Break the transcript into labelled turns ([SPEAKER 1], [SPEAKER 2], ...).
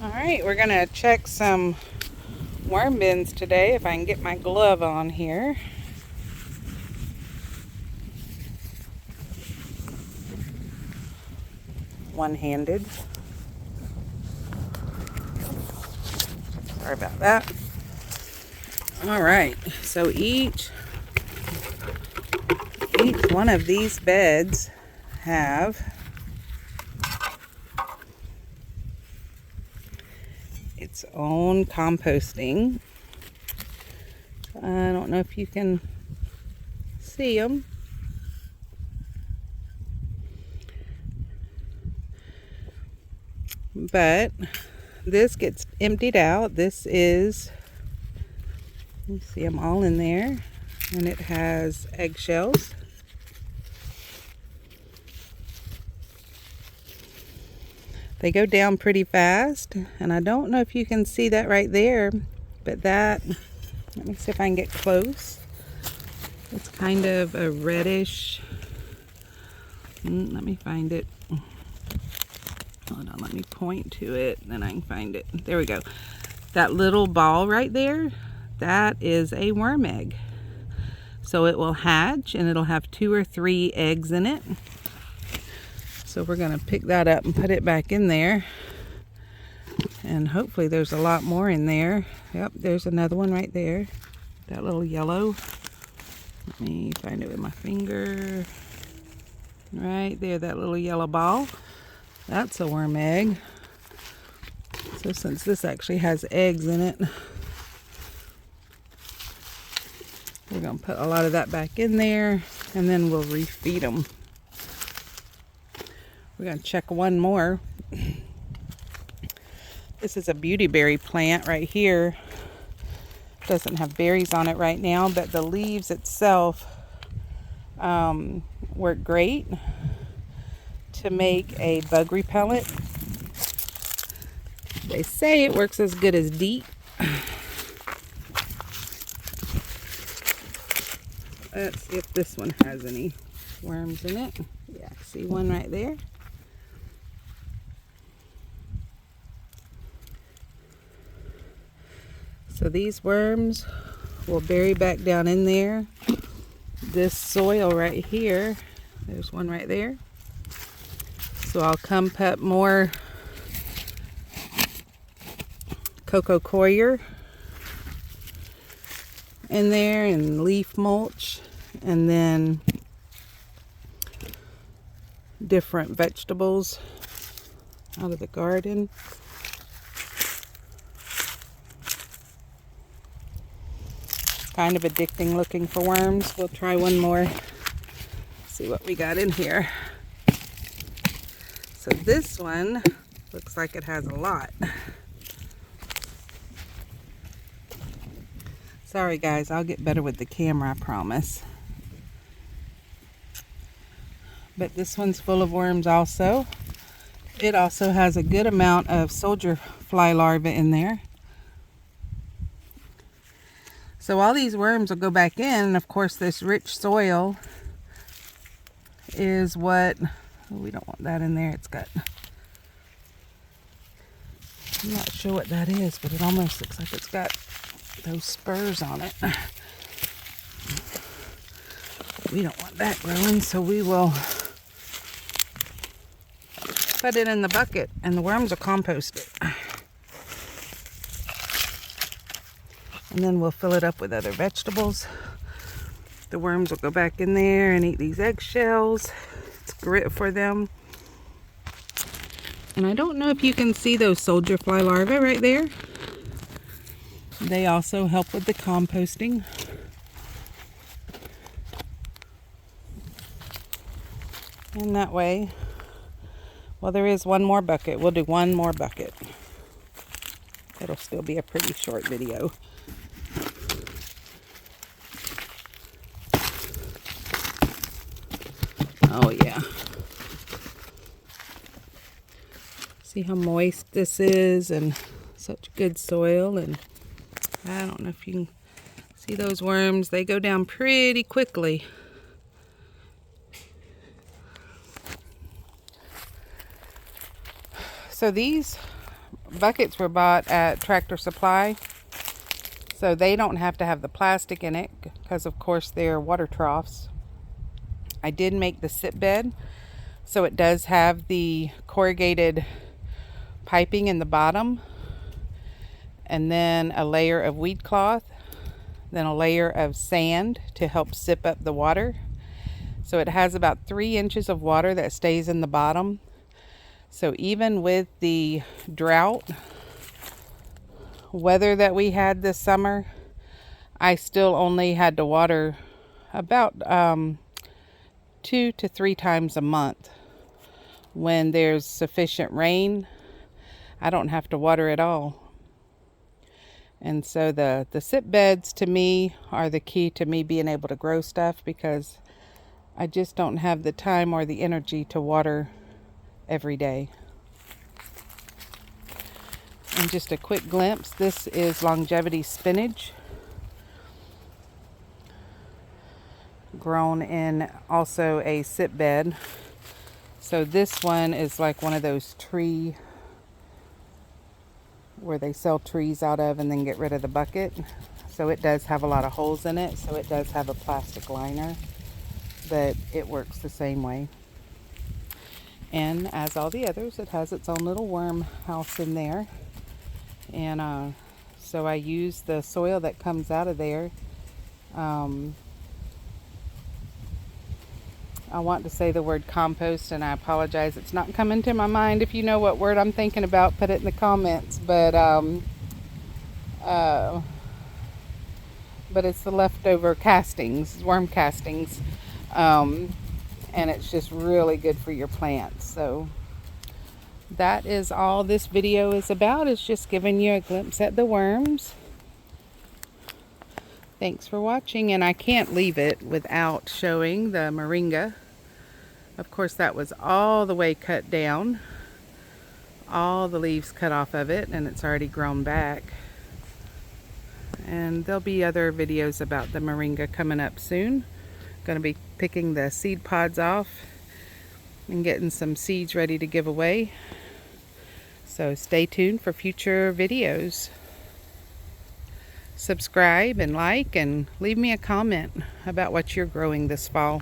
[SPEAKER 1] All right, we're gonna check some worm bins today if I can get my glove on here. One-handed. Sorry about that. All right, so each one of these beds have its own composting. I don't know if you can see them. But this gets emptied out. This is, you see them all in there, and it has eggshells. They go down pretty fast, and I don't know if you can see that right there, but that, let me see if I can get close. It's kind of a reddish, let me find it. Hold on, let me point to it, then I can find it. There we go. That little ball right there, that is a worm egg. So it will hatch, and it'll have 2 or 3 eggs in it. So we're gonna pick that up and put it back in there. And hopefully there's a lot more in there. Yep, there's another one right there. That little yellow. Let me find it with my finger. Right there, that little yellow ball. That's a worm egg. So since this actually has eggs in it, we're gonna put a lot of that back in there, and then we'll refeed them. We're gonna check one more. This is a beautyberry plant right here. Doesn't have berries on it right now, but the leaves itself work great to make a bug repellent. They say it works as good as DEET. Let's see if this one has any worms in it. Yeah, see one right there. So these worms will bury back down in there. This soil right here, there's one right there. So I'll come put more cocoa coir in there and leaf mulch, and then different vegetables out of the garden. Kind of addicting looking for worms. We'll try one more. See what we got in here. So this one looks like it has a lot. Sorry guys, I'll get better with the camera, I promise. But this one's full of worms also. It also has a good amount of soldier fly larvae in there. So all these worms will go back in, and of course this rich soil is what, oh, we don't want that in there. It's got, I'm not sure what that is, but it almost looks like it's got those spurs on it. We don't want that growing, so we will put it in the bucket, and the worms will compost it. And then we'll fill it up with other vegetables. The worms will go back in there and eat these eggshells. It's great for them. And I don't know if you can see those soldier fly larvae right there. They also help with the composting. And that way, well, there is one more bucket. We'll do one more bucket. It'll still be a pretty short video. Oh yeah. See how moist this is, and such good soil. And I don't know if you can see those worms. They go down pretty quickly. So these buckets were bought at Tractor Supply, so they don't have to have the plastic in it because of course they're water troughs. I did make the sit bed, so it does have the corrugated piping in the bottom, and then a layer of weed cloth, then a layer of sand to help sip up the water. So it has about 3 inches of water that stays in the bottom. So even with the drought weather that we had this summer, I still only had to water about 2 to 3 times a month. When there's sufficient rain, I don't have to water at all. And so the sit beds to me are the key to me being able to grow stuff, because I just don't have the time or the energy to water every day. And just a quick glimpse, this is longevity spinach, grown in also a sit bed. So this one is like one of those tree where they sell trees out of and then get rid of the bucket. So it does have a lot of holes in it, so it does have a plastic liner, but it works the same way. And as all the others, it has its own little worm house in there. And so I use the soil that comes out of there. I want to say the word compost, and I apologize, it's not coming to my mind. If you know what word I'm thinking about, put it in the comments. But it's the leftover castings, worm castings, and it's just really good for your plants. So that is all this video is about. It's just giving you a glimpse at the worms. Thanks for watching, and I can't leave it without showing the moringa. Of course, that was all the way cut down, all the leaves cut off of it, and it's already grown back. And there'll be other videos about the moringa coming up soon. Going to be picking the seed pods off and getting some seeds ready to give away. So stay tuned for future videos. Subscribe and like, and leave me a comment about what you're growing this fall.